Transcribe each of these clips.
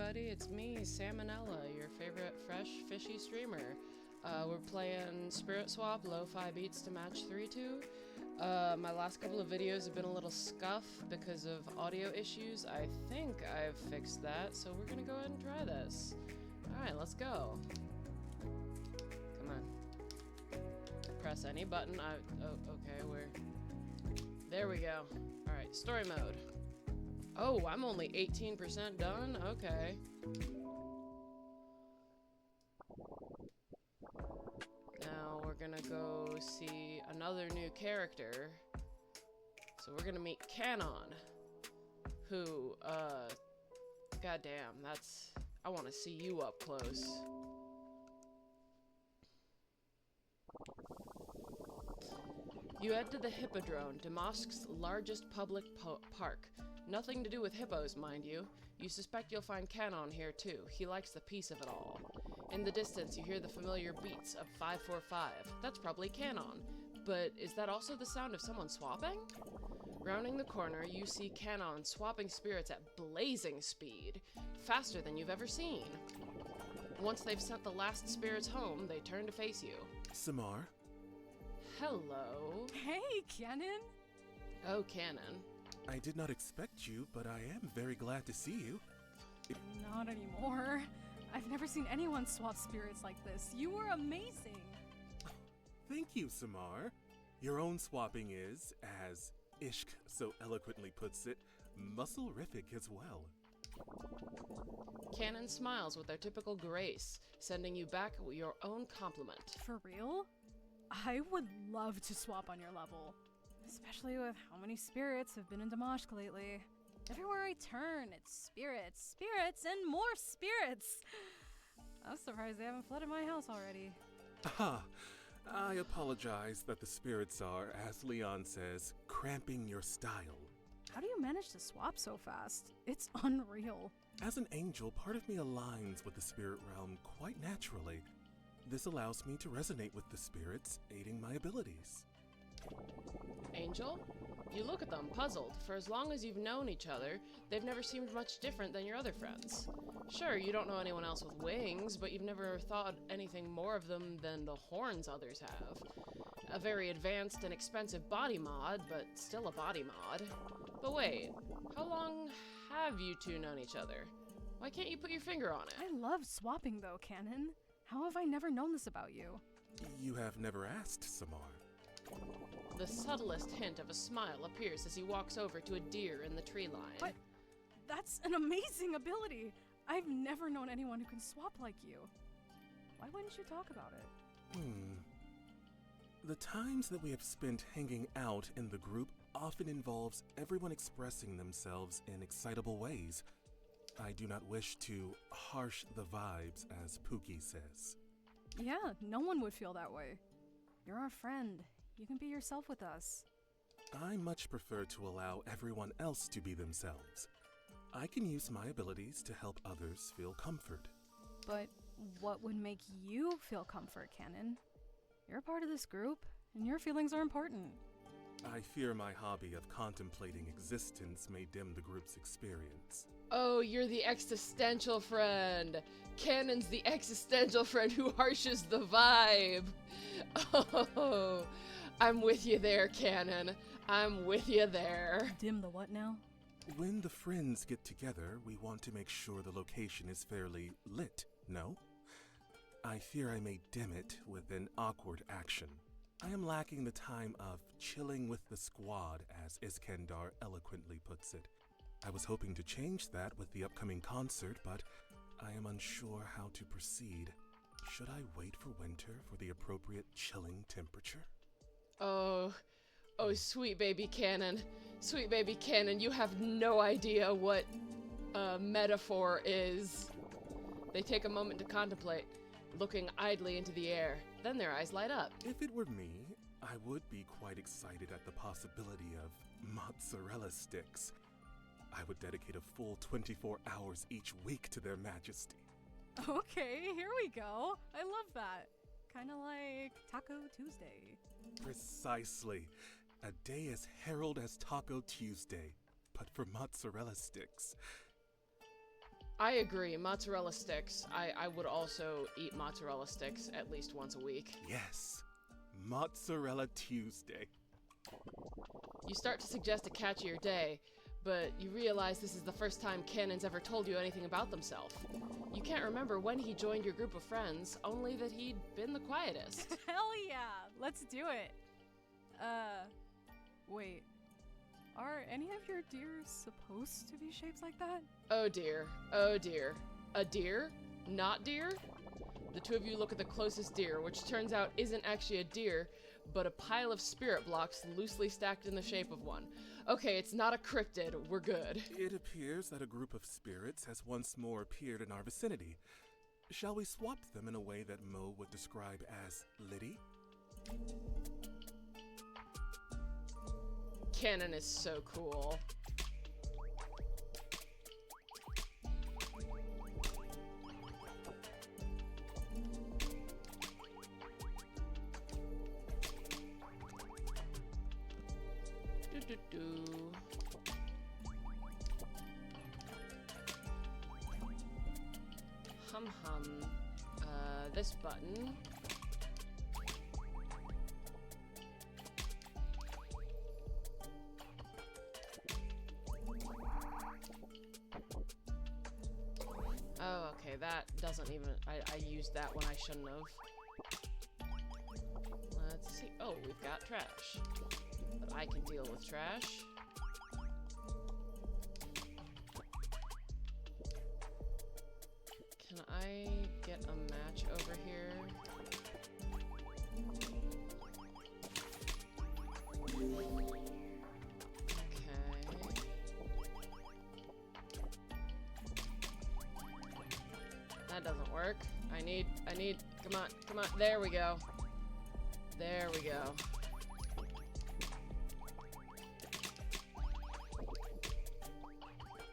everybody, it's me, Salmonella, your favorite fresh fishy streamer. We're playing Spirit Swap, Lo-Fi Beats to match 3-2. My last couple of videos have been a little scuff because of audio issues. I think I've fixed that, so we're gonna go ahead and try this. Alright, let's go. Come on. Press any button. Okay, there we go. Alright, story mode. Oh, I'm only 18% done? Okay. Now we're gonna go see another new character. So we're gonna meet Canon, who, goddamn, I wanna see you up close. You head to the Hippodrome, Demashq's largest public park. Nothing to do with hippos, mind you. You suspect you'll find Canon here too. He likes the peace of it all. In the distance, you hear the familiar beats of 545. That's probably Canon. But is that also the sound of someone swapping? Rounding the corner, you see Canon swapping spirits at blazing speed, faster than you've ever seen. Once they've sent the last spirits home, they turn to face you. Samar? Hello. Hey, Canon. Oh, Canon. I did not expect you, but I am very glad to see you. Not anymore. I've never seen anyone swap spirits like this. You were amazing. Thank you, Samar. Your own swapping is, as Ishq so eloquently puts it, muscle-rific as well. Canon smiles with their typical grace, sending you back your own compliment. For real? I would love to swap on your level. Especially with how many spirits have been in Demashq lately. Everywhere I turn, it's spirits, spirits, and more spirits! I'm surprised they haven't flooded my house already. Aha! I apologize that the spirits are, as Leon says, cramping your style. How do you manage to swap so fast? It's unreal. As an angel, part of me aligns with the spirit realm quite naturally. This allows me to resonate with the spirits, aiding my abilities. Angel? You look at them, puzzled. For as long as you've known each other, they've never seemed much different than your other friends. Sure, you don't know anyone else with wings, but you've never thought anything more of them than the horns others have. A very advanced and expensive body mod, but still a body mod. But wait, how long have you two known each other? Why can't you put your finger on it? I love swapping though, Canon. How have I never known this about you? You have never asked, Samar. The subtlest hint of a smile appears as he walks over to a deer in the tree line. But that's an amazing ability! I've never known anyone who can swap like you. Why wouldn't you talk about it? The times that we have spent hanging out in the group often involves everyone expressing themselves in excitable ways. I do not wish to harsh the vibes, as Pookie says. Yeah, no one would feel that way. You're our friend. You can be yourself with us. I much prefer to allow everyone else to be themselves. I can use my abilities to help others feel comfort. But what would make you feel comfort, Canon? You're a part of this group, and your feelings are important. I fear my hobby of contemplating existence may dim the group's experience. Oh, you're the existential friend. Canon's the existential friend who harshes the vibe. Oh, I'm with you there, Canon. I'm with you there. Dim the what now? When the friends get together, we want to make sure the location is fairly lit, no? I fear I may dim it with an awkward action. I am lacking the time of chilling with the squad, as Iskandar eloquently puts it. I was hoping to change that with the upcoming concert, but I am unsure how to proceed. Should I wait for winter for the appropriate chilling temperature? Oh, sweet baby Canon. Sweet baby Canon, you have no idea what metaphor is. They take a moment to contemplate, looking idly into the air. Then their eyes light up. If it were me, I would be quite excited at the possibility of mozzarella sticks. I would dedicate a full 24 hours each week to their majesty. Okay, here we go. I love that. Kinda like Taco Tuesday. Precisely. A day as herald as Taco Tuesday, but for mozzarella sticks. I agree. Mozzarella sticks. I would also eat mozzarella sticks at least once a week. Yes, Mozzarella Tuesday. You start to suggest a catchier day, but you realize this is the first time Cannon's ever told you anything about themselves. You can't remember when he joined your group of friends, only that he'd been the quietest. Hell yeah, let's do it. Wait. Are any of your deers supposed to be shaped like that? Oh dear, oh dear. A deer? Not deer? The two of you look at the closest deer, which turns out isn't actually a deer, but a pile of spirit blocks loosely stacked in the shape of one. Okay, it's not a cryptid, we're good. It appears that a group of spirits has once more appeared in our vicinity. Shall we swap them in a way that Mo would describe as litty? Cannon is so cool. Hum. This button. Oh, okay, that doesn't even... I used that when I shouldn't have. Let's see. Oh, we've got trash. But I can deal with trash. Can I get a match over here? That doesn't work. I need, come on, there we go. There we go.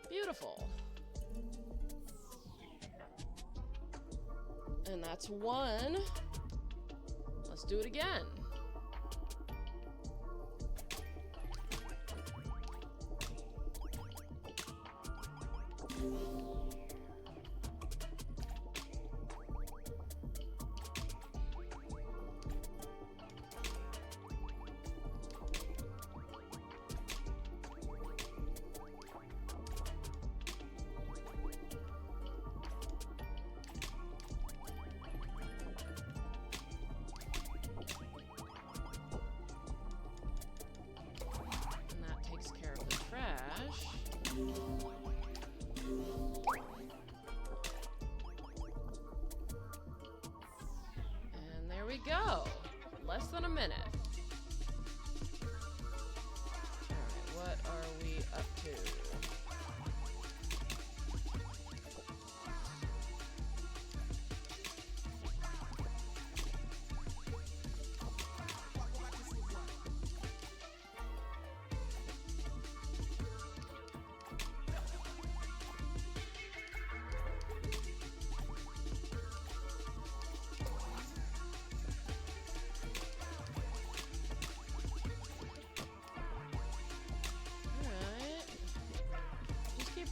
Beautiful. And that's one. Let's do it again. And there we go. Less than a minute. Alright, what are we up to?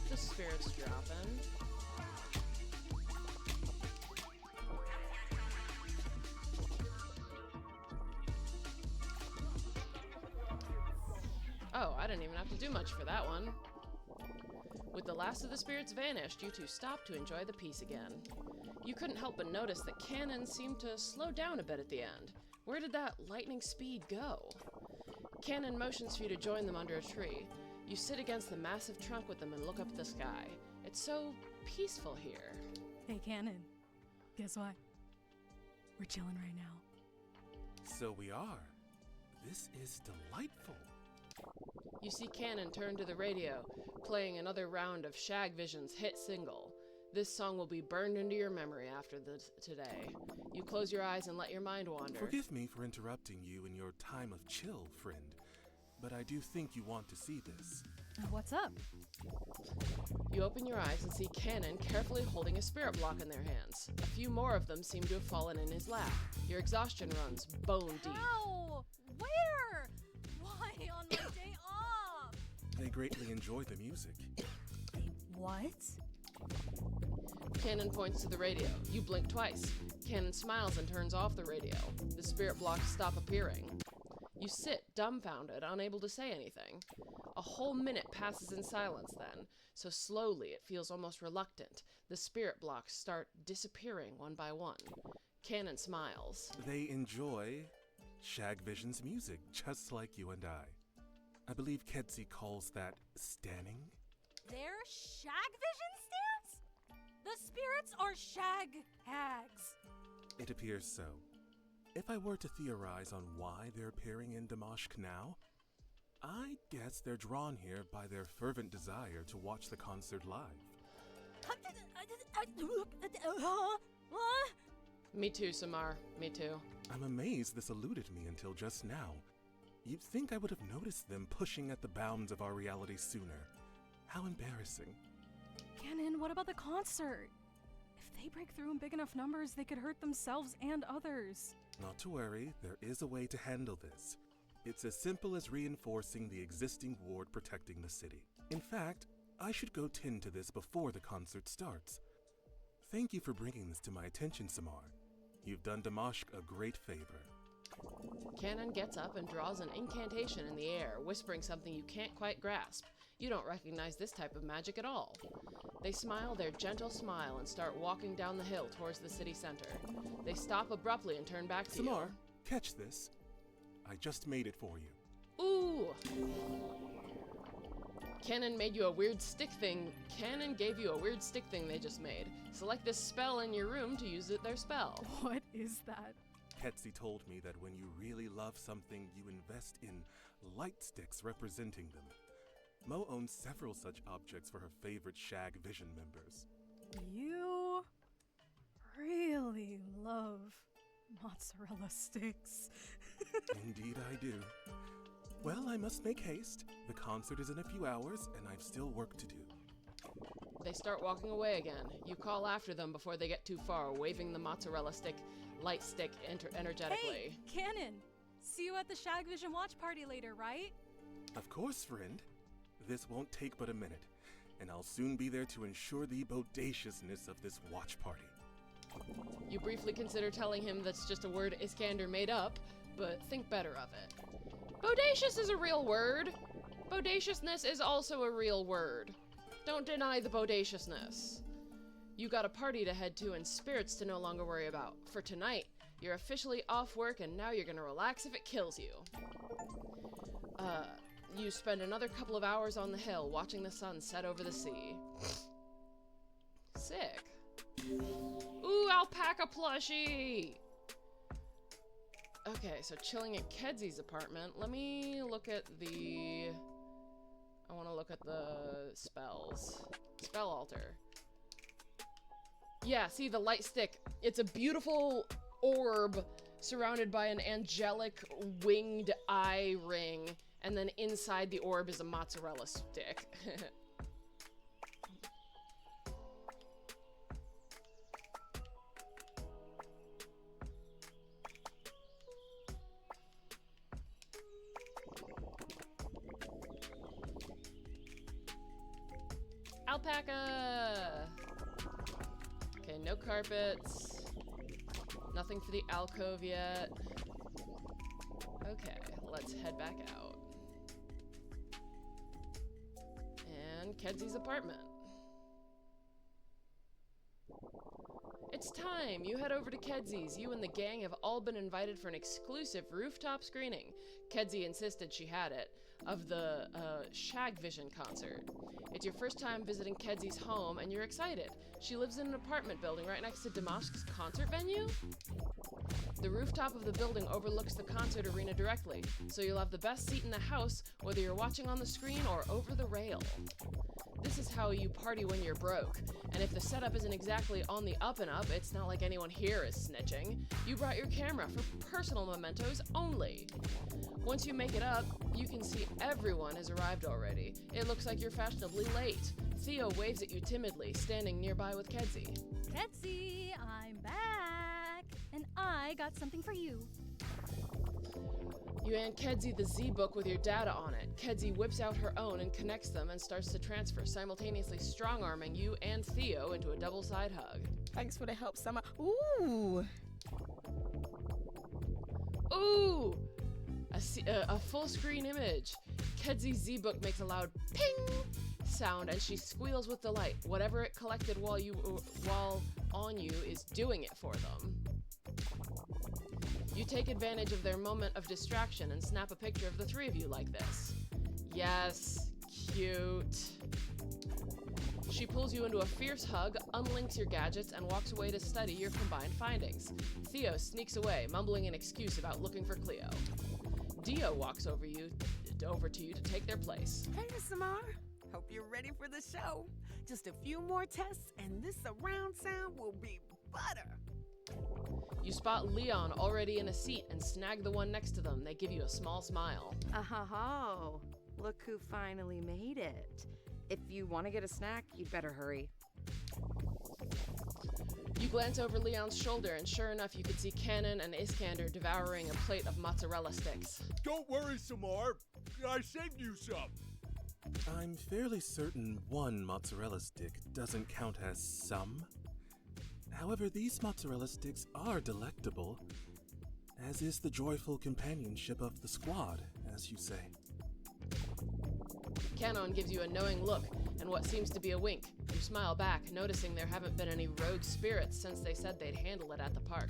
The spirits dropping. Oh, I didn't even have to do much for that one. With the last of the spirits vanished, you two stopped to enjoy the peace again. You couldn't help but notice that Cannon seemed to slow down a bit at the end. Where did that lightning speed go? Cannon motions for you to join them under a tree. You sit against the massive trunk with them and look up at the sky. It's so peaceful here. Hey, Cannon. Guess what? We're chilling right now. So we are. This is delightful. You see Cannon turn to the radio, playing another round of Shag Vision's hit single. This song will be burned into your memory after today. You close your eyes and let your mind wander. Forgive me for interrupting you in your time of chill, friend. But I do think you want to see this. What's up? You open your eyes and see Cannon carefully holding a spirit block in their hands. A few more of them seem to have fallen in his lap. Your exhaustion runs bone deep. How? Where? Why on my day off? They greatly enjoy the music. They what? Cannon points to the radio. You blink twice. Cannon smiles and turns off the radio. The spirit blocks stop appearing. You sit, dumbfounded, unable to say anything. A whole minute passes in silence then, so slowly it feels almost reluctant. The spirit blocks start disappearing one by one. Cannon smiles. They enjoy Shag Vision's music, just like you and I. I believe Kedzie calls that stanning. They're Shag Vision stance? The spirits are Shag hags. It appears so. If I were to theorize on why they're appearing in Demashq now, I guess they're drawn here by their fervent desire to watch the concert live. Me too, Samar. Me too. I'm amazed this eluded me until just now. You'd think I would have noticed them pushing at the bounds of our reality sooner. How embarrassing. Cannon, what about the concert? If they break through in big enough numbers, they could hurt themselves and others. Not to worry, there is a way to handle this. It's as simple as reinforcing the existing ward protecting the city. In fact, I should go tend to this before the concert starts. Thank you for bringing this to my attention, Samar. You've done Demashq a great favor. Cannon gets up and draws an incantation in the air, whispering something you can't quite grasp. You don't recognize this type of magic at all. They smile their gentle smile and start walking down the hill towards the city center. They stop abruptly and turn back to you. Samar, catch this. I just made it for you. Ooh! Cannon made you a weird stick thing. Cannon gave you a weird stick thing they just made. Select this spell in your room to use their spell. What is that? Kedzie told me that when you really love something, you invest in light sticks representing them. Mo owns several such objects for her favorite Shag Vision members. You really love mozzarella sticks. Indeed I do. Well, I must make haste. The concert is in a few hours, and I've still work to do. They start walking away again. You call after them before they get too far, waving the mozzarella stick, light stick energetically. Hey, Cannon! See you at the Shag Vision watch party later, right? Of course, friend. This won't take but a minute, and I'll soon be there to ensure the bodaciousness of this watch party. You briefly consider telling him that's just a word Iskander made up, but think better of it. Bodacious is a real word. Bodaciousness is also a real word. Don't deny the bodaciousness. You got a party to head to and spirits to no longer worry about. For tonight, you're officially off work and now you're gonna relax if it kills you. You spend another couple of hours on the hill watching the sun set over the sea. Sick. Ooh, alpaca plushie! Okay, so chilling at Kedzie's apartment. Let me look at the... I want to look at the spells. Spell altar. Yeah, see the light stick. It's a beautiful orb surrounded by an angelic winged eye ring. And then inside the orb is a mozzarella stick. Alpaca! Okay, no carpets. Nothing for the alcove yet. Okay, let's head back out. And Kedzie's apartment. It's time! You head over to Kedzie's. You and the gang have all been invited for an exclusive rooftop screening. Kedzie insisted she had it, of the Shag Vision concert. It's your first time visiting Kedzie's home, and you're excited. She lives in an apartment building right next to Demashq's concert venue? The rooftop of the building overlooks the concert arena directly, so you'll have the best seat in the house, whether you're watching on the screen or over the rail. This is how you party when you're broke, and if the setup isn't exactly on the up and up, it's not like anyone here is snitching. You brought your camera for personal mementos only. Once you make it up, you can see everyone has arrived already. It looks like you're fashionably late. Theo waves at you timidly, standing nearby with Kedzie. Kedzie, I'm back! And I got something for you. You hand Kedzie the Z-book with your data on it. Kedzie whips out her own and connects them and starts to transfer, simultaneously strong-arming you and Theo into a double-side hug. Thanks for the help, Summer. Ooh! Ooh! A full-screen image. Kedzie's Z-book makes a loud ping sound and she squeals with delight. Whatever it collected while on you is doing it for them. You take advantage of their moment of distraction and snap a picture of the three of you like this. Yes, cute. She pulls you into a fierce hug, unlinks your gadgets, and walks away to study your combined findings. Theo sneaks away, mumbling an excuse about looking for Cleo. Dio walks over to you to take their place. Hey, Samar. Hope you're ready for the show. Just a few more tests, and this surround sound will be butter. You spot Leon already in a seat and snag the one next to them. They give you a small smile. Oh, look who finally made it. If you want to get a snack, you'd better hurry. You glance over Leon's shoulder, and sure enough, you can see Cannon and Iskander devouring a plate of mozzarella sticks. Don't worry, Samar. I saved you some. I'm fairly certain one mozzarella stick doesn't count as some. However, these mozzarella sticks are delectable, as is the joyful companionship of the squad, as you say. Cannon gives you a knowing look and what seems to be a wink. You smile back, noticing there haven't been any rogue spirits since they said they'd handle it at the park.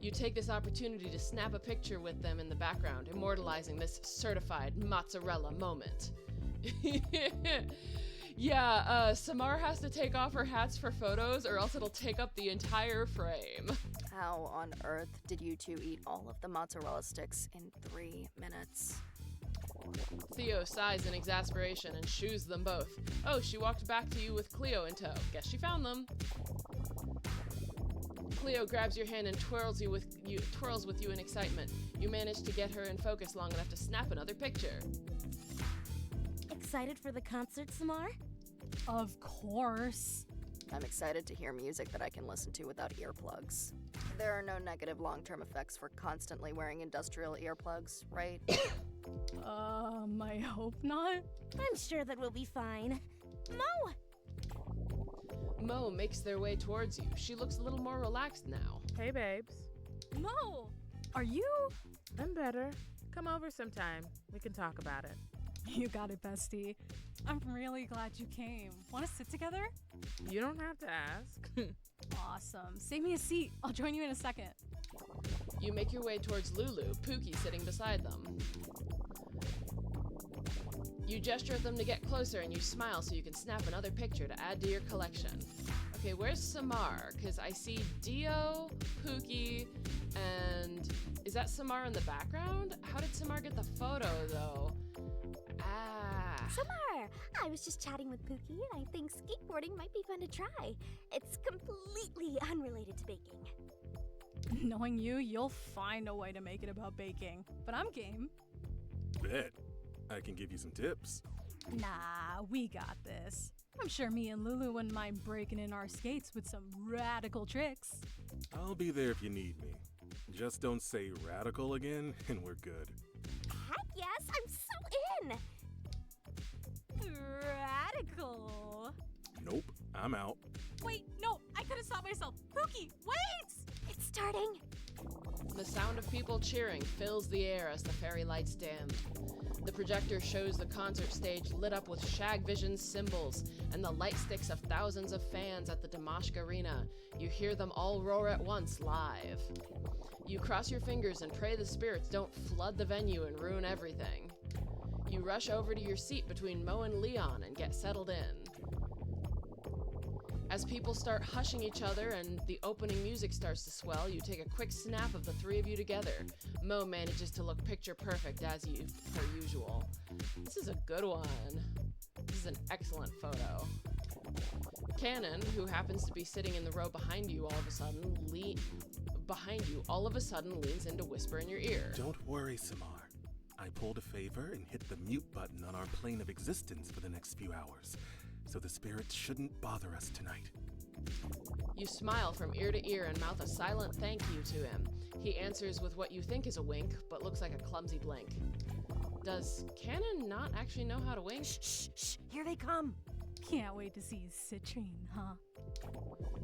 You take this opportunity to snap a picture with them in the background, immortalizing this certified mozzarella moment. Yeah, Samar has to take off her hats for photos or else it'll take up the entire frame. How on earth did you two eat all of the mozzarella sticks in 3 minutes? Theo sighs in exasperation and shoos them both. Oh, she walked back to you with Cleo in tow. Guess she found them. Cleo grabs your hand and twirls with you in excitement. You manage to get her in focus long enough to snap another picture. Excited for the concert, Samar? Of course. I'm excited to hear music that I can listen to without earplugs. There are no negative long-term effects for constantly wearing industrial earplugs, right? I hope not. I'm sure that we'll be fine. Mo! Mo makes their way towards you. She looks a little more relaxed now. Hey, babes. Mo! Are you? I'm better. Come over sometime. We can talk about it. You got it, bestie. I'm really glad you came. Want to sit together? You don't have to ask. Awesome. Save me a seat. I'll join you in a second. You make your way towards Lulu, Pookie sitting beside them. You gesture at them to get closer and you smile so you can snap another picture to add to your collection. Okay, where's Samar? Because I see Dio, Pookie, and... Is that Samar in the background? How did Samar get the photo, though? Samar! I was just chatting with Pookie and I think skateboarding might be fun to try. It's completely unrelated to baking. Knowing you, you'll find a way to make it about baking. But I'm game. Bet. I can give you some tips. Nah, we got this. I'm sure me and Lulu wouldn't mind breaking in our skates with some radical tricks. I'll be there if you need me. Just don't say radical again, and we're good. Heck yes, I'm so in! Radical. Nope, I'm out. Wait, no, I couldn't stop myself. Pookie, wait! It's starting. The sound of people cheering fills the air as the fairy lights dim. The projector shows the concert stage lit up with Shag Vision's symbols and the light sticks of thousands of fans at the Demashq arena. You hear them all roar at once live. You cross your fingers and pray the spirits don't flood the venue and ruin everything. You rush over to your seat between Mo and Leon and get settled in. As people start hushing each other and the opening music starts to swell, you take a quick snap of the three of you together. Mo manages to look picture perfect as per usual. This is a good one. This is an excellent photo. Cannon, who happens to be sitting in the row behind you all of a sudden, leans in to whisper in your ear. Don't worry, Samar. I pulled a favor and hit the mute button on our plane of existence for the next few hours, so the spirits shouldn't bother us tonight. You smile from ear to ear and mouth a silent thank you to him. He answers with what you think is a wink, but looks like a clumsy blink. Does Cannon not actually know how to wink? Shh, here they come. Can't wait to see Citrine, huh?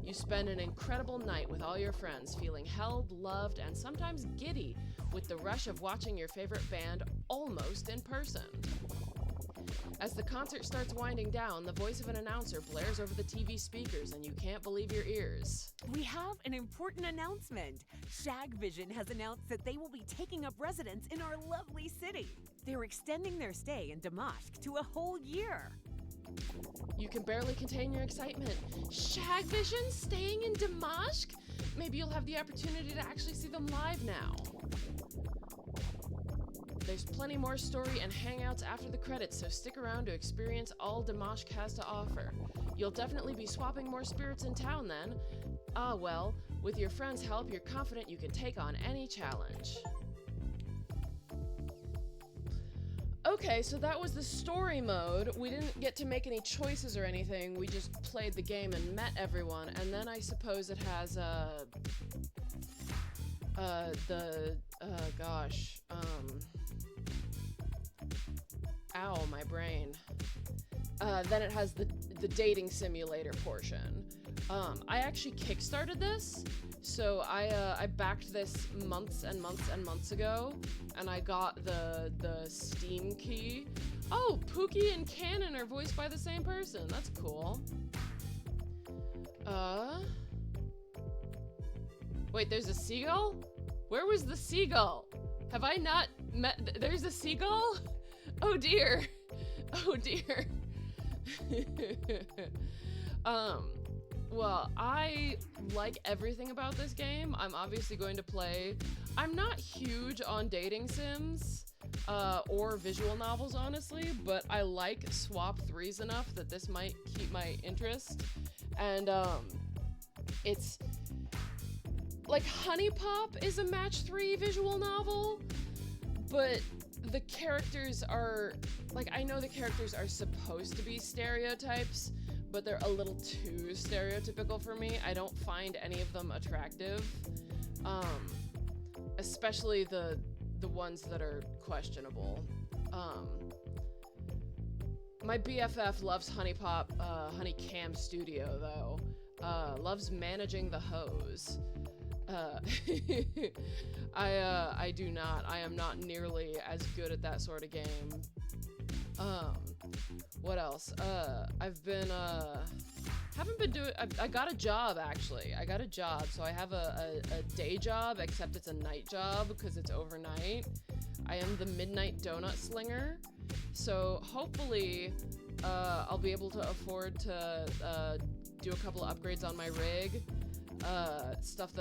You spend an incredible night with all your friends, feeling held, loved, and sometimes giddy with the rush of watching your favorite band almost in person. As the concert starts winding down, the voice of an announcer blares over the TV speakers and you can't believe your ears. We have an important announcement. Shagvision has announced that they will be taking up residence in our lovely city. They're extending their stay in Demashq to a whole year. You can barely contain your excitement. Shagvision staying in Demashq? Maybe you'll have the opportunity to actually see them live now. There's plenty more story and hangouts after the credits, so stick around to experience all Demashq has to offer. You'll definitely be swapping more spirits in town then. Ah well, with your friends' help, you're confident you can take on any challenge. Okay, so that was the story mode. We didn't get to make any choices or anything, we just played the game and met everyone, and then I suppose it has, ow, my brain. Then it has the dating simulator portion. I actually kickstarted this, so I backed this months and months and months ago, and I got the Steam key. Oh, Pookie and Cannon are voiced by the same person. That's cool. Wait, there's a seagull? Where was the seagull? Have I not met? There's a seagull? Oh dear. Oh dear. Well, I like everything about this game. I'm obviously going to play. I'm not huge on dating sims, or visual novels, honestly, but I like swap threes enough that this might keep my interest. And, it's like Honey Pop is a match 3 visual novel, but the characters are, like, I know the characters are supposed to be stereotypes, but they're a little too stereotypical for me. I don't find any of them attractive, especially the ones that are questionable. My BFF loves Honey Pop, Honey Cam Studio, though. Loves managing the hose. I do not. I am not nearly as good at that sort of game. What else? I've been, haven't been doing, I got a job, actually. I got a job, so I have a day job, except it's a night job, because it's overnight. I am the Midnight Donut Slinger, so hopefully, I'll be able to afford to, do a couple of upgrades on my rig. Stuff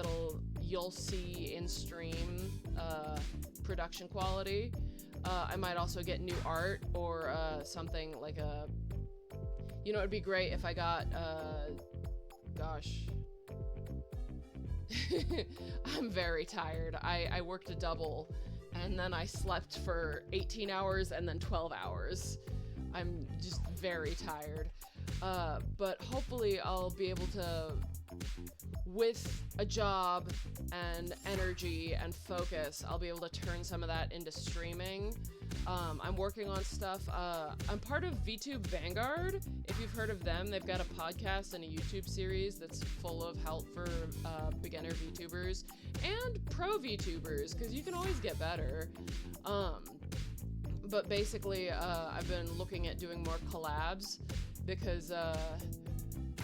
you'll see in stream, production quality. I might also get new art or something like it'd be great if I got, gosh. I'm very tired. I worked a double and then I slept for 18 hours and then 12 hours. I'm just very tired. But hopefully I'll be able to, with a job and energy and focus, I'll be able to turn some of that into streaming. I'm working on stuff. I'm part of VTube Vanguard. If you've heard of them, they've got a podcast and a YouTube series that's full of help for beginner VTubers and pro VTubers, because you can always get better. But basically, I've been looking at doing more collabs because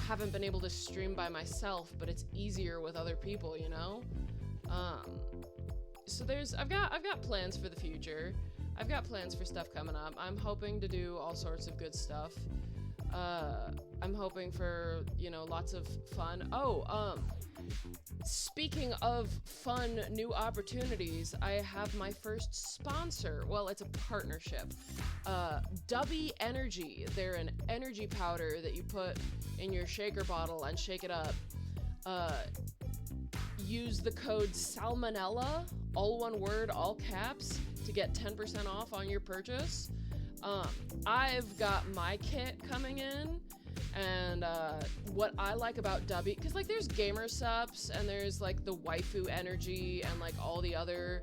haven't been able to stream by myself, but it's easier with other people, you know? So I've got plans for the future. I've got plans for stuff coming up. I'm hoping to do all sorts of good stuff. I'm hoping for, lots of fun. Speaking of fun new opportunities, I have my first sponsor. Well, it's a partnership. Dubby Energy. They're an energy powder that you put in your shaker bottle and shake it up. Use the code SALMONELLA, all one word, all caps, to get 10% off on your purchase. I've got my kit coming in, And what I like about Dubby, because like there's gamer subs and there's like the waifu energy and like all the other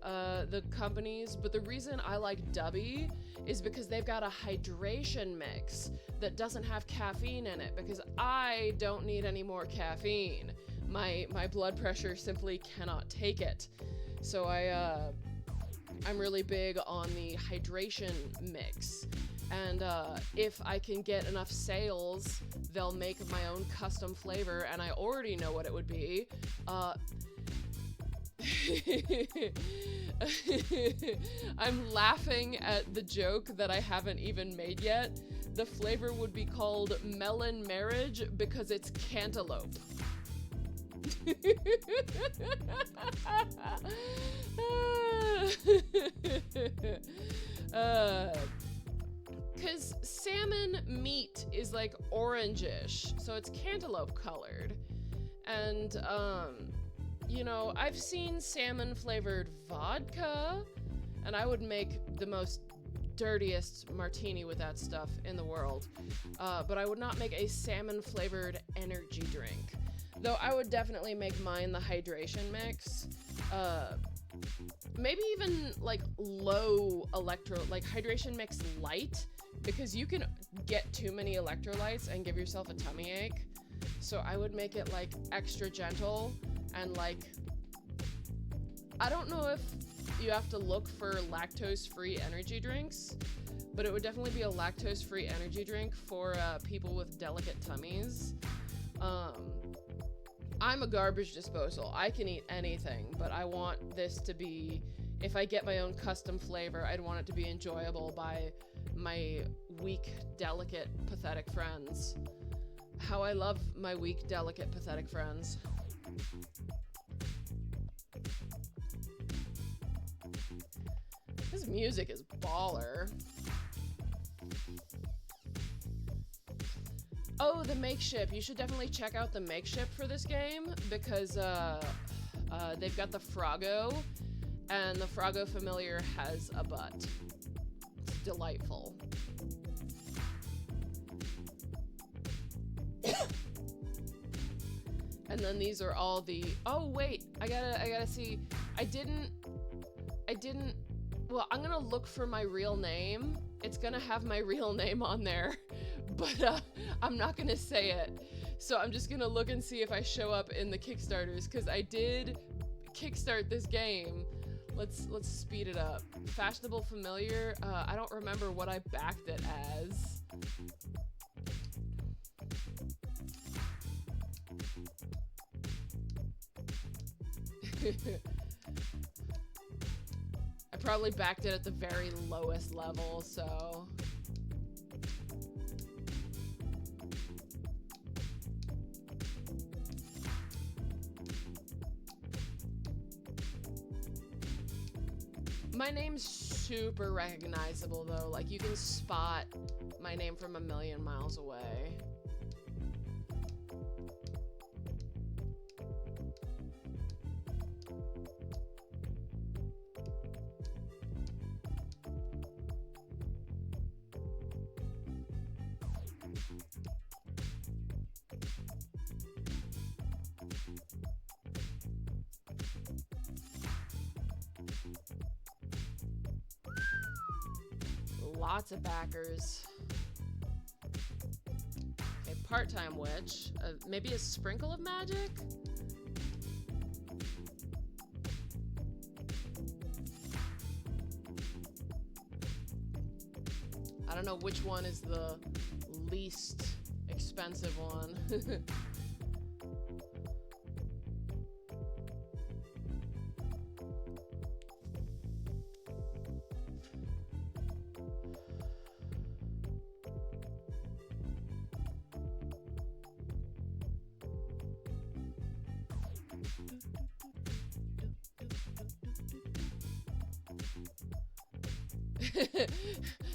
the companies, but the reason I like Dubby is because they've got a hydration mix that doesn't have caffeine in it, because I don't need any more caffeine. My blood pressure simply cannot take it. So I'm really big on the hydration mix. And if I can get enough sales, they'll make my own custom flavor, and I already know what it would be. I'm laughing at the joke that I haven't even made yet. The flavor would be called melon marriage because it's cantaloupe. Cause salmon meat is like orangish, so it's cantaloupe colored. And you know, I've seen salmon flavored vodka, and I would make the most dirtiest martini with that stuff in the world. But I would not make a salmon flavored energy drink. Though I would definitely make mine the hydration mix. Maybe even like low like hydration mix light, because you can get too many electrolytes and give yourself a tummy ache. So I would make it like extra gentle, and like, I don't know if you have to look for lactose-free energy drinks, but it would definitely be a lactose-free energy drink for people with delicate tummies. I'm a garbage disposal. I can eat anything, but I want this to be, if I get my own custom flavor, I'd want it to be enjoyable by my weak, delicate, pathetic friends. How I love my weak, delicate, pathetic friends. This music is baller. Oh, the makeshift. You should definitely check out the makeshift for this game, because they've got the Froggo, and the Froggo familiar has a butt. It's delightful. And then these are all the, oh wait, I gotta see. I didn't, well, I'm gonna look for my real name. It's gonna have my real name on there, but I'm not gonna say it. So I'm just gonna look and see if I show up in the Kickstarters, because I did kickstart this game. Let's speed it up. Fashionable familiar, I don't remember what I backed it as. I probably backed it at the very lowest level, so... My name's super recognizable though, like you can spot my name from a million miles away. Lots of backers. Okay, part-time witch. Maybe a sprinkle of magic? I don't know which one is the least expensive one.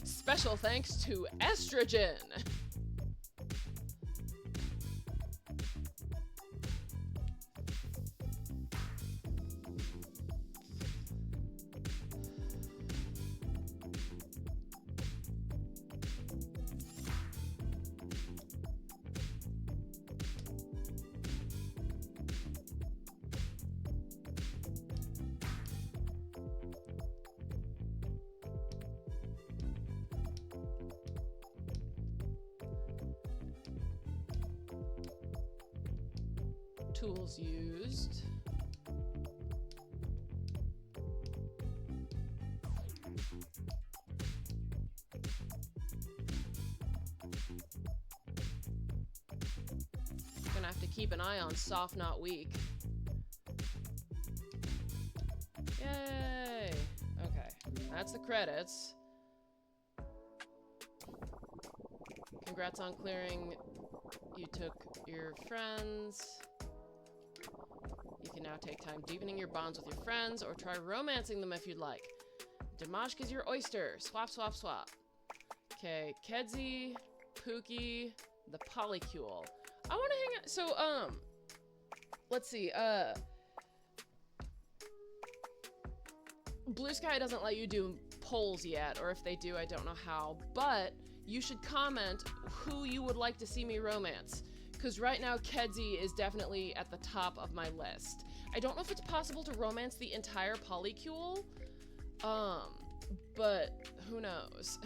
Special thanks to estrogen. Tools used. Gonna have to keep an eye on soft, not weak. Yay! Okay, that's the credits. Congrats on clearing. You took your friends. You can now take time deepening your bonds with your friends or try romancing them if you'd like. Demashq is your oyster. Swap, swap, swap. Okay, Kedzie, Pookie, the Polycule. I want to hang out. So, let's see. Blue Sky doesn't let you do polls yet, or if they do, I don't know how, but you should comment who you would like to see me romance. Because right now, Kedzie is definitely at the top of my list. I don't know if it's possible to romance the entire Polycule, but who knows?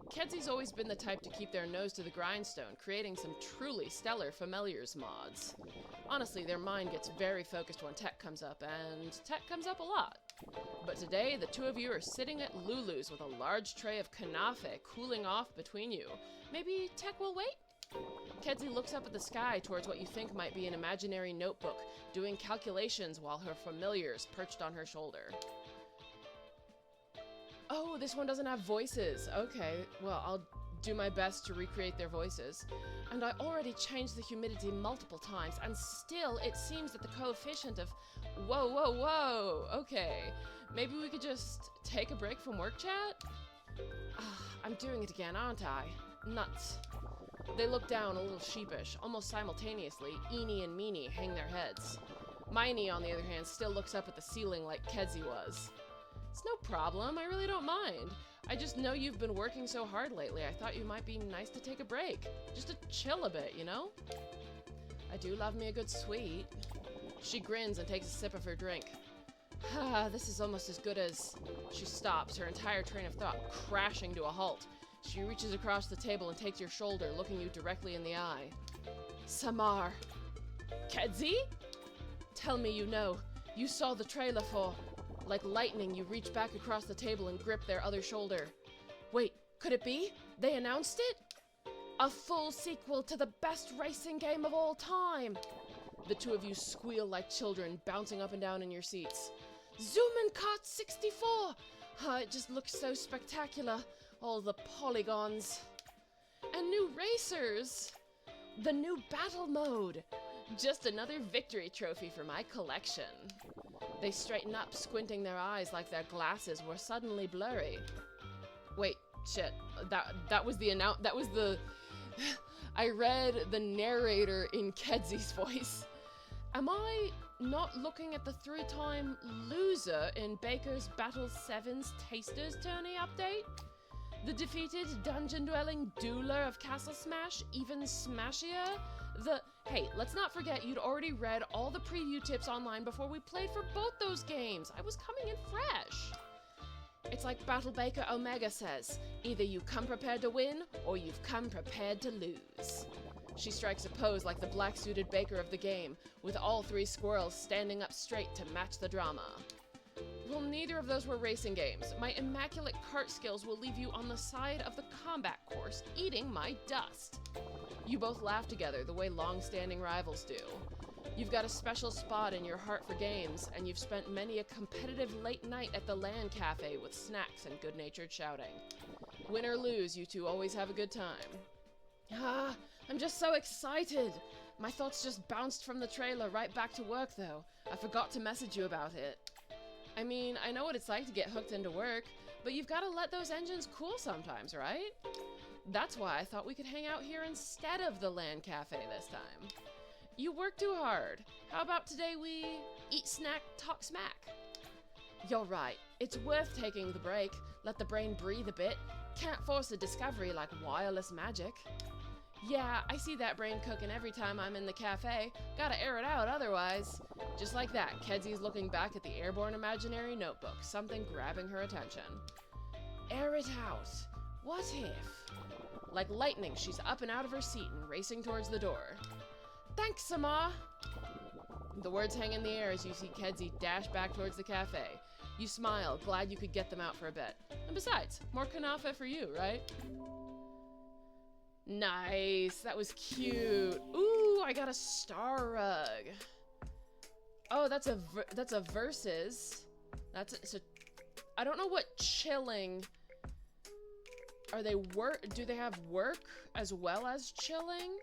Kedzie's always been the type to keep their nose to the grindstone, creating some truly stellar familiars mods. Honestly, their mind gets very focused when tech comes up, and tech comes up a lot. But today, the two of you are sitting at Lulu's with a large tray of kanafe cooling off between you. Maybe tech will wait? Kedzie looks up at the sky towards what you think might be an imaginary notebook, doing calculations while her familiar's perched on her shoulder. Oh, this one doesn't have voices. Okay, well, I'll do my best to recreate their voices. And I already changed the humidity multiple times, and still it seems that the coefficient of... Whoa, whoa, whoa! Okay, maybe we could just take a break from work chat? I'm doing it again, aren't I? Nuts. They look down a little sheepish. Almost simultaneously, Eenie and Meanie hang their heads. Miney, on the other hand, still looks up at the ceiling like Kedzie was. It's no problem, I really don't mind. I just know you've been working so hard lately. I thought you might be nice to take a break. Just to chill a bit, you know? I do love me a good sweet. She grins and takes a sip of her drink. This is almost as good as... She stops, her entire train of thought crashing to a halt. She reaches across the table and takes your shoulder, looking you directly in the eye. Samar. Kedzie? Tell me you know. You saw the trailer for... Like lightning, you reach back across the table and grip their other shoulder. Wait, could it be? They announced it? A full sequel to the best racing game of all time! The two of you squeal like children, bouncing up and down in your seats. Zoomin' Kart 64! It just looks so spectacular. All the polygons. And new racers! The new battle mode! Just another victory trophy for my collection. They straighten up, squinting their eyes like their glasses were suddenly blurry. Wait, shit. That was the I read the narrator in Kedzie's voice. Am I not looking at the three-time loser in Baker's Battle 7's Tasters Tourney update? The defeated dungeon-dwelling doula of Castle Smash, even smashier? Hey, let's not forget you'd already read all the preview tips online before we played for both those games. I was coming in fresh. It's like Battle Baker Omega says, either you come prepared to win, or you've come prepared to lose. She strikes a pose like the black-suited baker of the game, with all three squirrels standing up straight to match the drama. Well, neither of those were racing games. My immaculate kart skills will leave you on the side of the combat course, eating my dust. You both laugh together the way long-standing rivals do. You've got a special spot in your heart for games, and you've spent many a competitive late night at the LAN cafe with snacks and good-natured shouting. Win or lose, you two always have a good time. I'm just so excited! My thoughts just bounced from the trailer right back to work, though. I forgot to message you about it. I mean, I know what it's like to get hooked into work, but you've got to let those engines cool sometimes, right? That's why I thought we could hang out here instead of the LAN cafe this time. You work too hard. How about today we eat snack, talk smack? You're right. It's worth taking the break. Let the brain breathe a bit. Can't force a discovery like wireless magic. Yeah, I see that brain cooking every time I'm in the cafe. Gotta air it out otherwise. Just like that, Kedzie's looking back at the airborne imaginary notebook, something grabbing her attention. Air it out. What if? Like lightning, she's up and out of her seat and racing towards the door. Thanks, Samar! The words hang in the air as you see Kedzie dash back towards the cafe. You smile, glad you could get them out for a bit. And besides, more kanafa for you, right? Nice, that was cute. Ooh, I got a star rug. Oh, that's a versus. I don't know what chilling. Are they do they have work as well as chilling?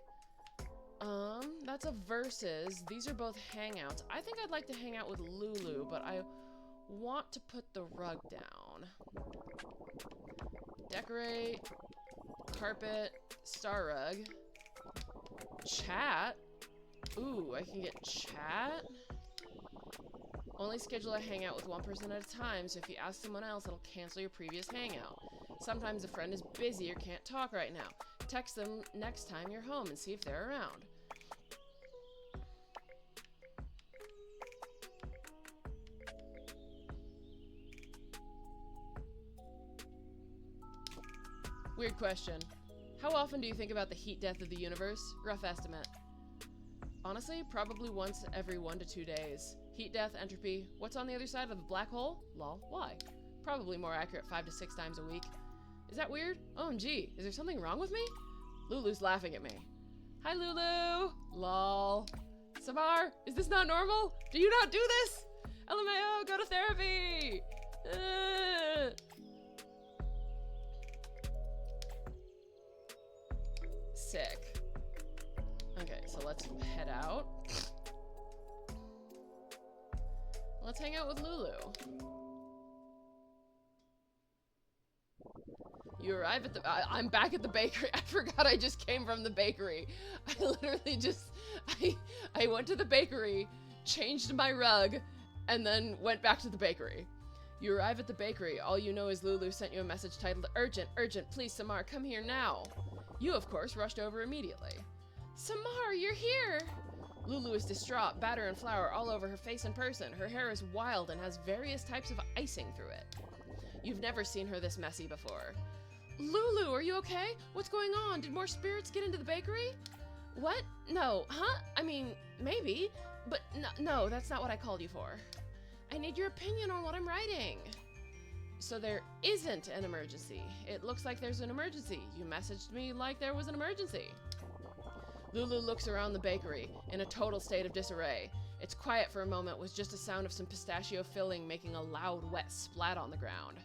That's a versus. These are both hangouts. I think I'd like to hang out with Lulu, but I want to put the rug down. Decorate. Carpet. Star rug. Chat. Ooh, I can get chat. Only schedule a hangout with one person at a time, so if you ask someone else, it'll cancel your previous hangout. Sometimes a friend is busy or can't talk right now. Text them next time you're home and see if they're around. Weird question. How often do you think about the heat death of the universe? Rough estimate. Honestly, probably once every 1 to 2 days. Heat death, entropy. What's on the other side of the black hole? Lol. Why? Probably more accurate 5 to 6 times a week. Is that weird? OMG, is there something wrong with me? Lulu's laughing at me. Hi, Lulu! Lol. Samar, is this not normal? Do you not do this? LMAO, go to therapy! Sick. Okay, so let's head out. Let's hang out with Lulu. You arrive at the- I'm back at the bakery. I forgot I just came from the bakery. I literally just- I went to the bakery, changed my rug, and then went back to the bakery. You arrive at the bakery. All you know is Lulu sent you a message titled, "Urgent, urgent, please Samar, come here now." You, of course, rushed over immediately. Samar, you're here! Lulu is distraught, batter and flour all over her face and person. Her hair is wild and has various types of icing through it. You've never seen her this messy before. Lulu, are you okay? What's going on? Did more spirits get into the bakery? What? No. Huh? I mean, maybe. But no, that's not what I called you for. I need your opinion on what I'm writing. So there isn't an emergency. It looks like there's an emergency. You messaged me like there was an emergency. Lulu looks around the bakery, in a total state of disarray. It's quiet for a moment with just a sound of some pistachio filling making a loud, wet splat on the ground.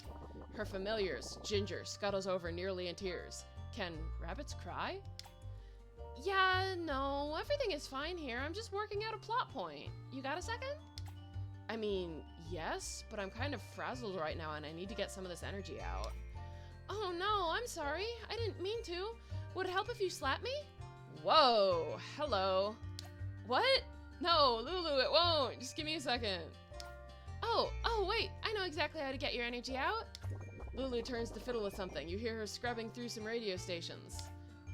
Her familiars, Ginger, scuttles over nearly in tears. Can rabbits cry? Yeah, no, everything is fine here. I'm just working out a plot point. You got a second? I mean, yes, but I'm kind of frazzled right now and I need to get some of this energy out. Oh no, I'm sorry. I didn't mean to. Would it help if you slap me? Whoa, hello. What? No, Lulu, it won't. Just give me a second. Oh, wait, I know exactly how to get your energy out. Lulu turns to fiddle with something. You hear her scrubbing through some radio stations.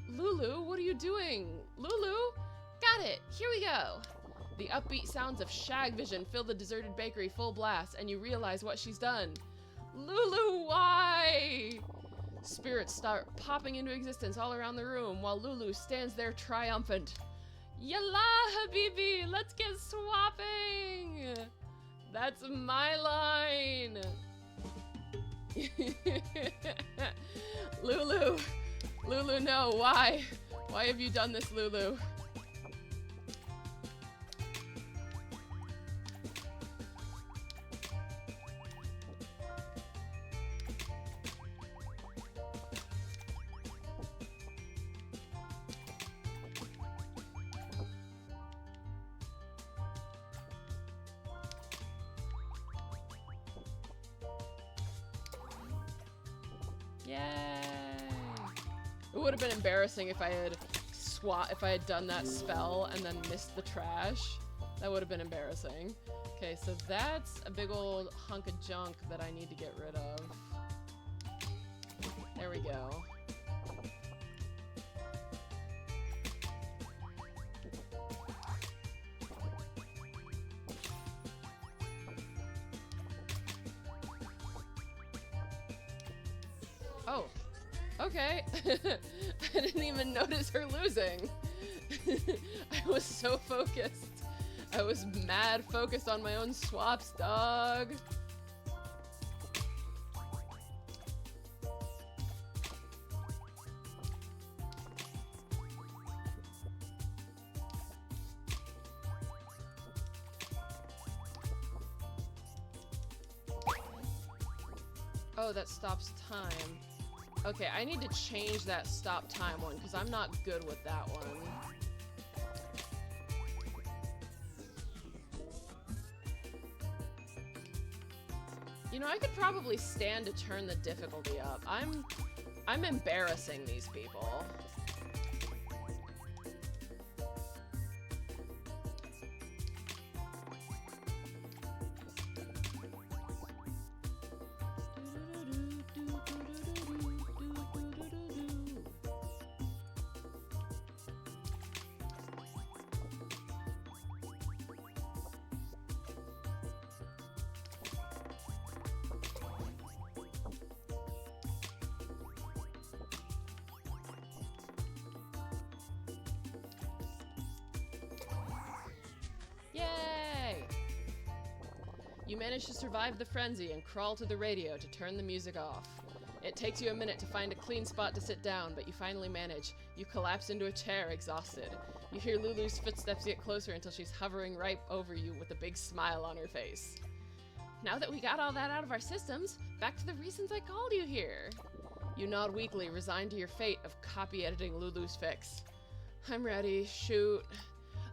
Lulu, what are you doing? Lulu? Got it, here we go. The upbeat sounds of Shag Vision fill the deserted bakery full blast, and you realize what she's done. Lulu, why? Spirits start popping into existence all around the room while Lulu stands there triumphant. Yalla, Habibi, let's get swapping! That's my line! Lulu, no, why? Why have you done this, Lulu? Yay! It would have been embarrassing if I had done that spell and then missed the trash. That would have been embarrassing. Okay, so that's a big old hunk of junk that I need to get rid of. There we go. Oh, Okay. I didn't even notice her losing. I was so focused. I was mad focused on my own swaps, dog. Oh, that stops time. Okay, I need to change that stop time one because I'm not good with that one. You know, I could probably stand to turn the difficulty up. I'm embarrassing these people. Yay! You manage to survive the frenzy and crawl to the radio to turn the music off. It takes you a minute to find a clean spot to sit down, but you finally manage. You collapse into a chair, exhausted. You hear Lulu's footsteps get closer until she's hovering right over you with a big smile on her face. Now that we got all that out of our systems, back to the reasons I called you here. You nod weakly, resigned to your fate of copy editing Lulu's fix. I'm ready, shoot.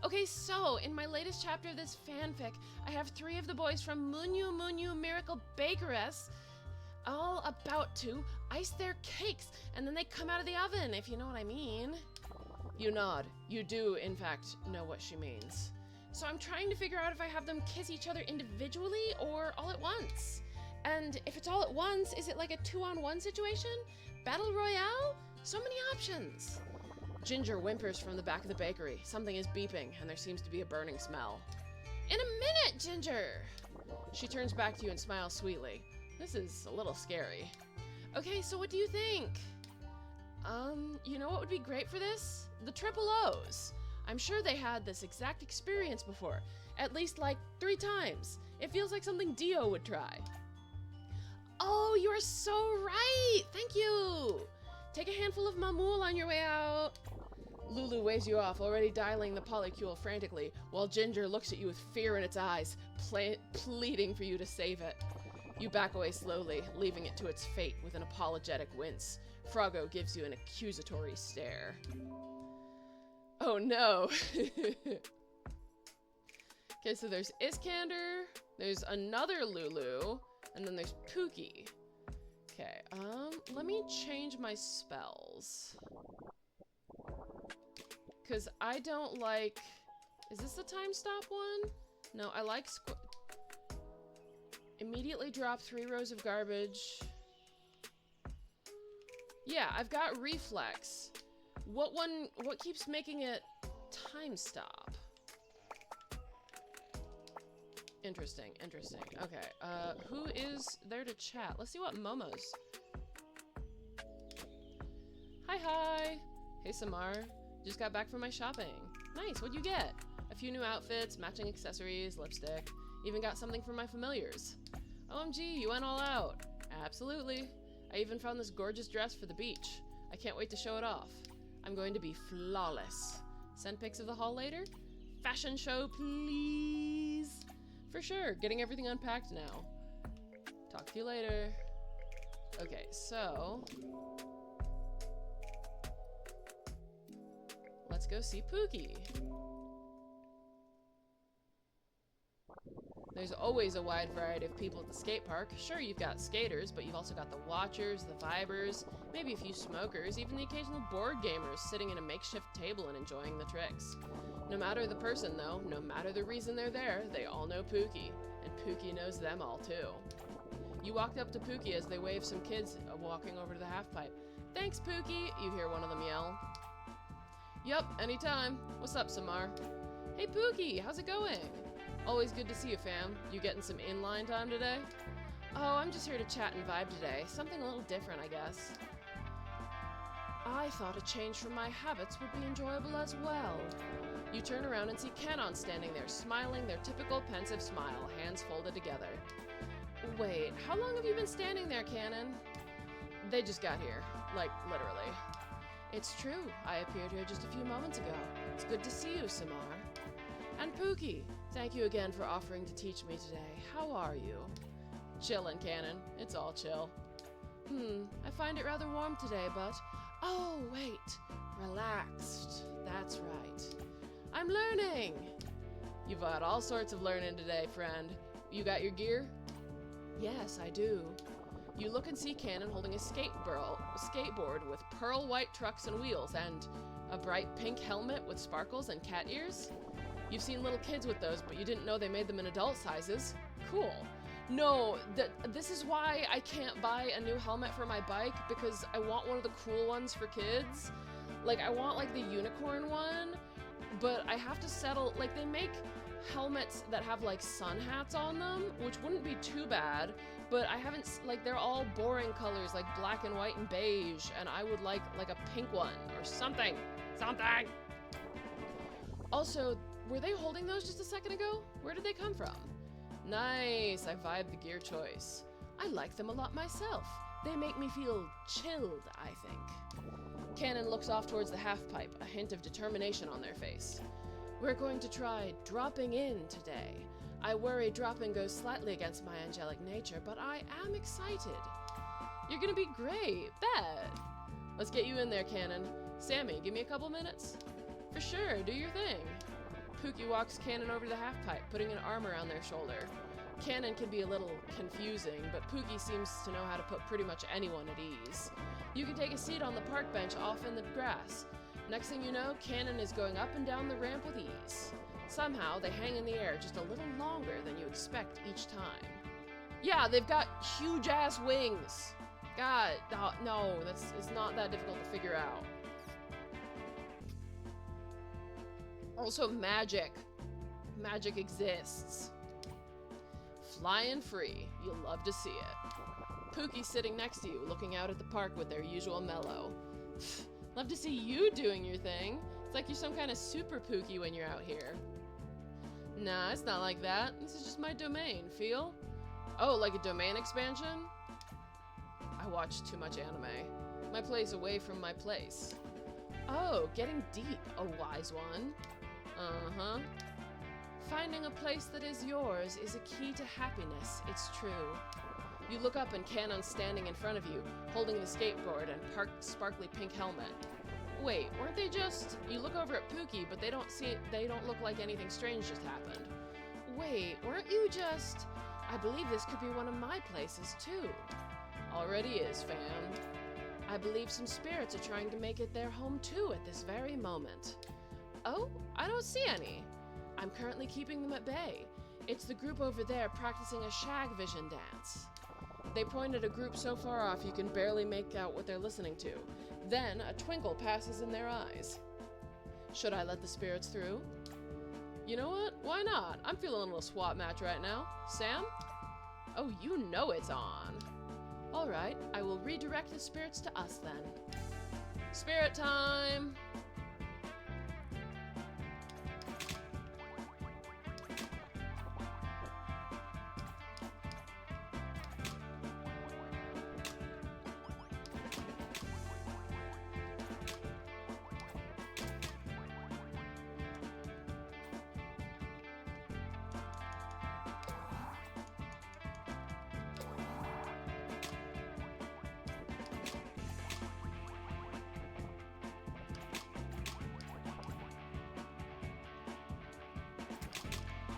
Okay, so, in my latest chapter of this fanfic, I have 3 of the boys from Munyu Munyu Miracle Bakeress all about to ice their cakes, and then they come out of the oven, if you know what I mean. You nod. You do, in fact, know what she means. So I'm trying to figure out if I have them kiss each other individually or all at once. And if it's all at once, is it like a 2-on-1 situation? Battle Royale? So many options. Ginger whimpers from the back of the bakery. Something is beeping, and there seems to be a burning smell. In a minute, Ginger! She turns back to you and smiles sweetly. This is a little scary. Okay, so what do you think? You know what would be great for this? The Triple O's. I'm sure they had this exact experience before. At least, like, 3 times. It feels like something Dio would try. Oh, you are so right! Thank you! Take a handful of mamoul on your way out. Lulu waves you off, already dialing the polycule frantically, while Ginger looks at you with fear in its eyes, pleading for you to save it. You back away slowly, leaving it to its fate with an apologetic wince. Froggo gives you an accusatory stare. Oh no! Okay, so there's Iskander, there's another Lulu, and then there's Pookie. Okay, let me change my spells. Because I don't like... Is this the time stop one? No, I like... Immediately drop 3 rows of garbage. Yeah, I've got reflex. What keeps making it time stop? Interesting, interesting. Okay, who is there to chat? Let's see what Momo's. Hi. Hey, Samar. Just got back from my shopping. Nice, what'd you get? A few new outfits, matching accessories, lipstick. Even got something for my familiars. OMG, you went all out. Absolutely. I even found this gorgeous dress for the beach. I can't wait to show it off. I'm going to be flawless. Send pics of the haul later? Fashion show, please. For sure, getting everything unpacked now. Talk to you later. Okay, so... let's go see Pookie. There's always a wide variety of people at the skate park. Sure, you've got skaters, but you've also got the watchers, the vibers, maybe a few smokers, even the occasional board gamers sitting at a makeshift table and enjoying the tricks. No matter the person, though, no matter the reason they're there, they all know Pookie, and Pookie knows them all, too. You walked up to Pookie as they wave some kids walking over to the halfpipe. Thanks, Pookie, you hear one of them yell. Yup, anytime. What's up, Samar? Hey, Pookie, how's it going? Always good to see you, fam. You getting some inline time today? Oh, I'm just here to chat and vibe today. Something a little different, I guess. I thought a change from my habits would be enjoyable as well. You turn around and see Canon standing there, smiling their typical pensive smile, hands folded together. Wait, how long have you been standing there, Canon? They just got here. Like, literally. It's true. I appeared here just a few moments ago. It's good to see you, Samar. And Pookie, thank you again for offering to teach me today. How are you? Chillin', Canon. It's all chill. I find it rather warm today, but... Oh, wait. Relaxed. That's right. I'm learning! You've had all sorts of learning today, friend. You got your gear? Yes, I do. You look and see Canon holding a skateboard with pearl white trucks and wheels and a bright pink helmet with sparkles and cat ears. You've seen little kids with those, but you didn't know they made them in adult sizes. Cool. No, this is why I can't buy a new helmet for my bike, because I want one of the cool ones for kids. Like, I want, like, the unicorn one, but I have to settle, like, they make helmets that have, like, sun hats on them, which wouldn't be too bad, but I haven't, like, they're all boring colors, like black and white and beige, and I would like a pink one, or something. Something! Also, were they holding those just a second ago? Where did they come from? Nice, I vibe the gear choice. I like them a lot myself. They make me feel chilled, I think. Canon looks off towards the half-pipe, a hint of determination on their face. We're going to try dropping in today. I worry dropping goes slightly against my angelic nature, but I am excited. You're gonna be great, bet. Let's get you in there, Canon. Sammy, give me a couple minutes? For sure, do your thing. Pookie walks Canon over to the half-pipe, putting an arm around their shoulder. Canon can be a little confusing, but Pookie seems to know how to put pretty much anyone at ease. You can take a seat on the park bench off in the grass. Next thing you know, Canon is going up and down the ramp with ease. Somehow, they hang in the air just a little longer than you expect each time. Yeah, they've got huge-ass wings. God, no, it's not that difficult to figure out. Also, magic. Magic exists. Flying free. You'll love to see it. Pookie's sitting next to you, looking out at the park with their usual mellow. Love to see you doing your thing. It's like you're some kind of super Pookie when you're out here. Nah, it's not like that. This is just my domain. Feel? Oh, like a domain expansion? I watch too much anime. My place away from my place. Oh, getting deep, a wise one. Uh-huh. Finding a place that is yours is a key to happiness, it's true. You look up and Canon's standing in front of you, holding the skateboard and parked sparkly pink helmet. Wait, weren't they just... You look over at Pookie, but they don't look like anything strange just happened. Wait, weren't you just... I believe this could be one of my places, too. Already is, fam. I believe some spirits are trying to make it their home, too, at this very moment. Oh, I don't see any. I'm currently keeping them at bay. It's the group over there practicing a shag vision dance. They point at a group so far off you can barely make out what they're listening to. Then, a twinkle passes in their eyes. Should I let the spirits through? You know what? Why not? I'm feeling a little swap match right now. Sam? Oh, you know it's on. Alright, I will redirect the spirits to us then. Spirit time!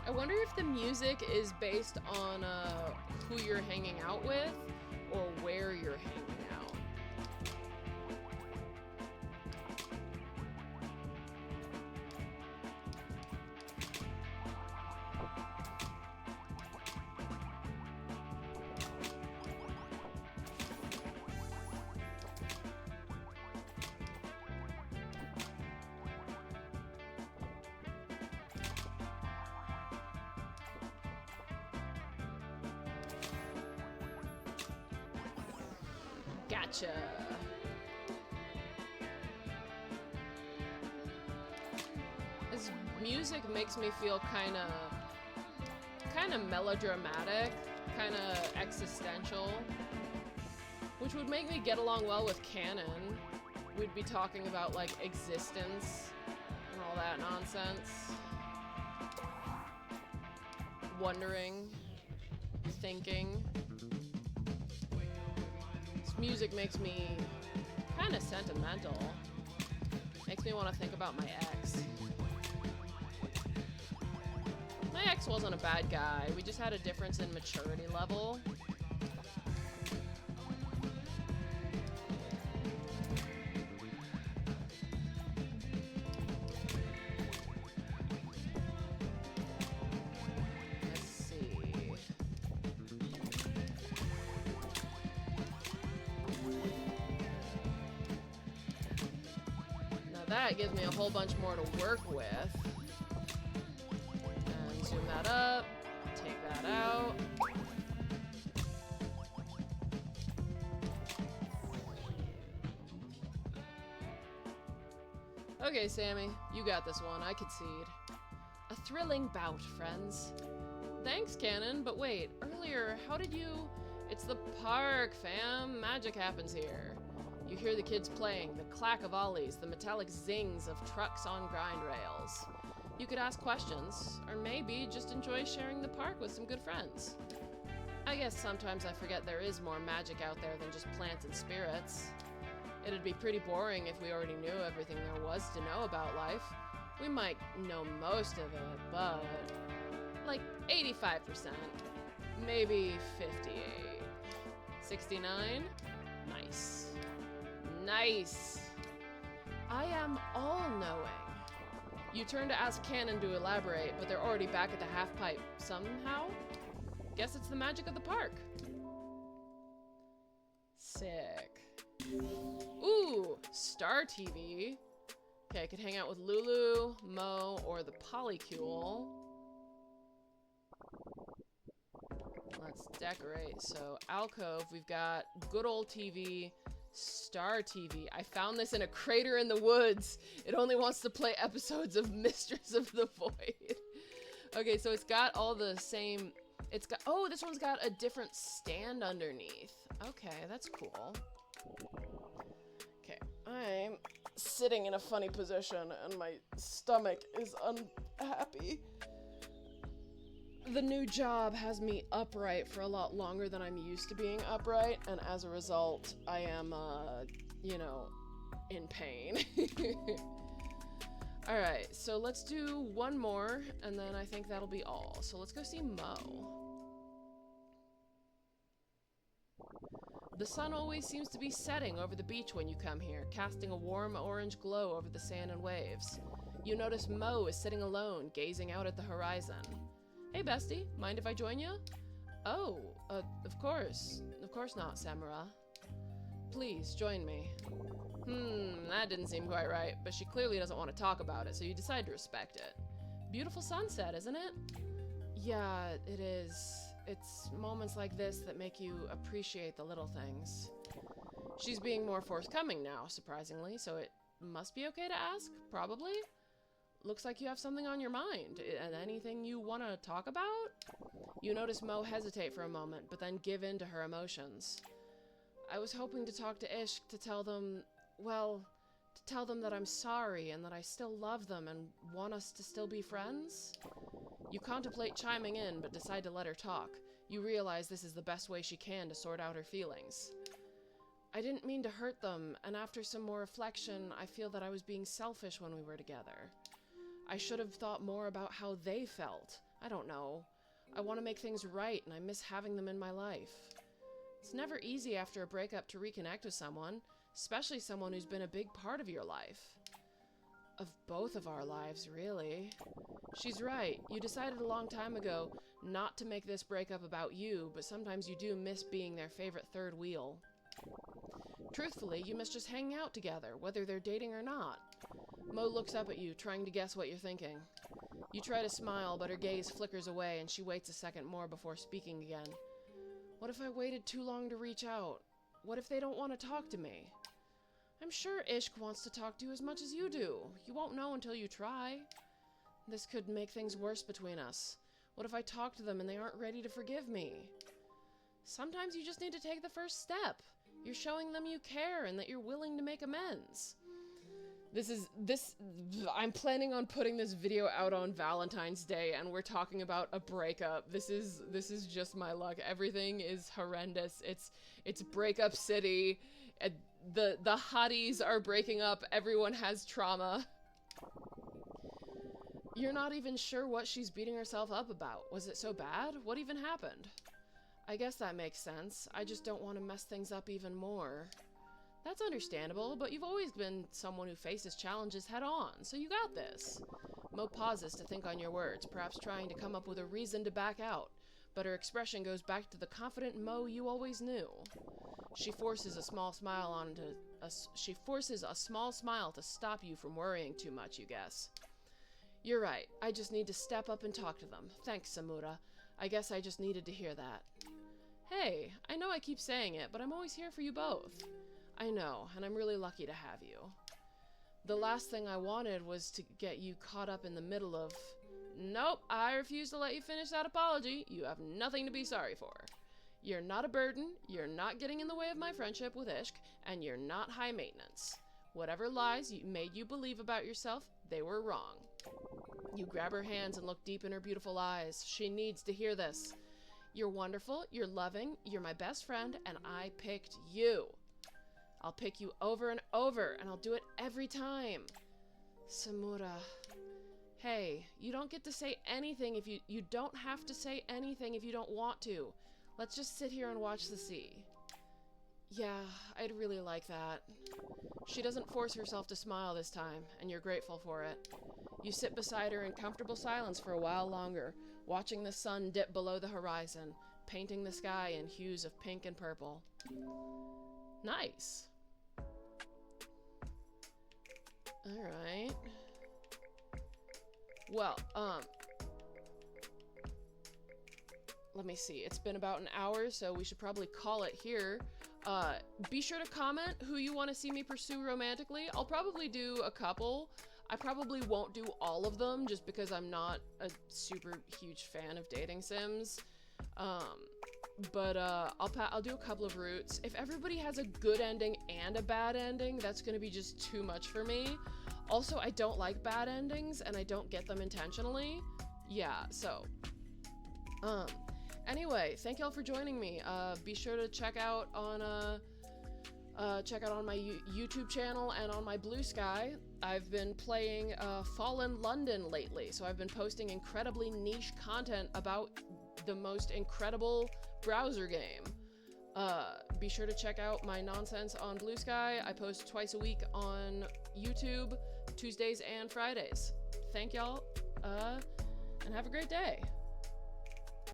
I wonder if the music is based on who you're hanging out with or where you're hanging out. Gotcha. music makes me feel kind of melodramatic, kind of existential, which would make me get along well with canon. We'd be talking about, like, existence and all that nonsense. Wondering, thinking. This music makes me kind of sentimental. Makes me want to think about my ex. My ex wasn't a bad guy. We just had a difference in maturity level. Let's see. Now that gives me a whole bunch more to work with. Zoom that up, take that out. Okay, Sammy, you got this one, I concede. A thrilling bout, friends. Thanks, Cannon, but wait, earlier, how did you... It's the park, fam. Magic happens here. You hear the kids playing, the clack of ollies, the metallic zings of trucks on grind rails. You could ask questions, or maybe just enjoy sharing the park with some good friends. I guess sometimes I forget there is more magic out there than just plants and spirits. It'd be pretty boring if we already knew everything there was to know about life. We might know most of it, but... like 85%. Maybe 58. 69? Nice. Nice! I am all-knowing. You turn to ask Cannon to elaborate, but they're already back at the half-pipe somehow? Guess it's the magic of the park. Sick. Ooh, Star TV. Okay, I could hang out with Lulu, Mo, or the Polycule. Let's decorate. So, alcove, we've got good old TV, Star TV. I found this in a crater in the woods. It only wants to play episodes of Mistress of the Void. Okay, so it's got all the same... It's got... Oh, this one's got a different stand underneath. Okay, that's cool. Okay, I'm sitting in a funny position and my stomach is unhappy. The new job has me upright for a lot longer than I'm used to being upright, and as a result, I am, you know, in pain. Alright, so let's do one more, and then I think that'll be all. So let's go see Mo. The sun always seems to be setting over the beach when you come here, casting a warm orange glow over the sand and waves. You notice Mo is sitting alone, gazing out at the horizon. Hey, bestie, mind if I join you? Oh, of course. Of course not, Samara. Please, join me. That didn't seem quite right, but she clearly doesn't want to talk about it, so you decide to respect it. Beautiful sunset, isn't it? Yeah, it is. It's moments like this that make you appreciate the little things. She's being more forthcoming now, surprisingly, so it must be okay to ask, probably? Looks like you have something on your mind. And anything you want to talk about? You notice Mo hesitate for a moment, but then give in to her emotions. I was hoping to talk to Ishq to tell them, well, to tell them that I'm sorry and that I still love them and want us to still be friends? You contemplate chiming in, but decide to let her talk. You realize this is the best way she can to sort out her feelings. I didn't mean to hurt them, and after some more reflection, I feel that I was being selfish when we were together. I should have thought more about how they felt. I don't know. I want to make things right, and I miss having them in my life. It's never easy after a breakup to reconnect with someone, especially someone who's been a big part of your life. Of both of our lives, really. She's right. You decided a long time ago not to make this breakup about you, but sometimes you do miss being their favorite third wheel. Truthfully, you miss just hanging out together, whether they're dating or not. Mo looks up at you, trying to guess what you're thinking. You try to smile, but her gaze flickers away, and she waits a second more before speaking again. What if I waited too long to reach out? What if they don't want to talk to me? I'm sure Ishq wants to talk to you as much as you do. You won't know until you try. This could make things worse between us. What if I talk to them and they aren't ready to forgive me? Sometimes you just need to take the first step. You're showing them you care and that you're willing to make amends. I'm planning on putting this video out on Valentine's Day, and we're talking about a breakup. This is just my luck. Everything is horrendous. It's breakup city. The hotties are breaking up. Everyone has trauma. You're not even sure what she's beating herself up about. Was it so bad? What even happened? I guess that makes sense. I just don't want to mess things up even more. That's understandable, but you've always been someone who faces challenges head on, so you got this. Mo pauses to think on your words, perhaps trying to come up with a reason to back out, but her expression goes back to the confident Mo you always knew. She forces a small smile to stop you from worrying too much, you guess. You're right. I just need to step up and talk to them. Thanks, Samura. I guess I just needed to hear that. Hey, I know I keep saying it, but I'm always here for you both. I know, and I'm really lucky to have you. The last thing I wanted was to get you caught up in the middle of... Nope, I refuse to let you finish that apology. You have nothing to be sorry for. You're not a burden, you're not getting in the way of my friendship with Ishq, and you're not high maintenance. Whatever lies made you believe about yourself, they were wrong. You grab her hands and look deep in her beautiful eyes. She needs to hear this. You're wonderful, you're loving, you're my best friend, and I picked you. I'll pick you over and over, and I'll do it every time. Samura. Hey, you don't get to say anything if you don't have to say anything if you don't want to. Let's just sit here and watch the sea. Yeah, I'd really like that. She doesn't force herself to smile this time, and you're grateful for it. You sit beside her in comfortable silence for a while longer, watching the sun dip below the horizon, painting the sky in hues of pink and purple. Nice. Alright. Well, let me see. It's been about an hour, so we should probably call it here. Be sure to comment who you want to see me pursue romantically. I'll probably do a couple. I probably won't do all of them just because I'm not a super huge fan of dating sims. But I'll do a couple of routes. If everybody has a good ending and a bad ending, that's gonna be just too much for me. Also, I don't like bad endings and I don't get them intentionally. Yeah, so anyway, thank y'all for joining me. Be sure to check out on my YouTube channel and on my Blue Sky. I've been playing Fallen London lately, so I've been posting incredibly niche content about the most incredible browser game. Be sure to check out my nonsense on Blue Sky. I post twice a week on YouTube, Tuesdays and Fridays. Thank y'all, and have a great day.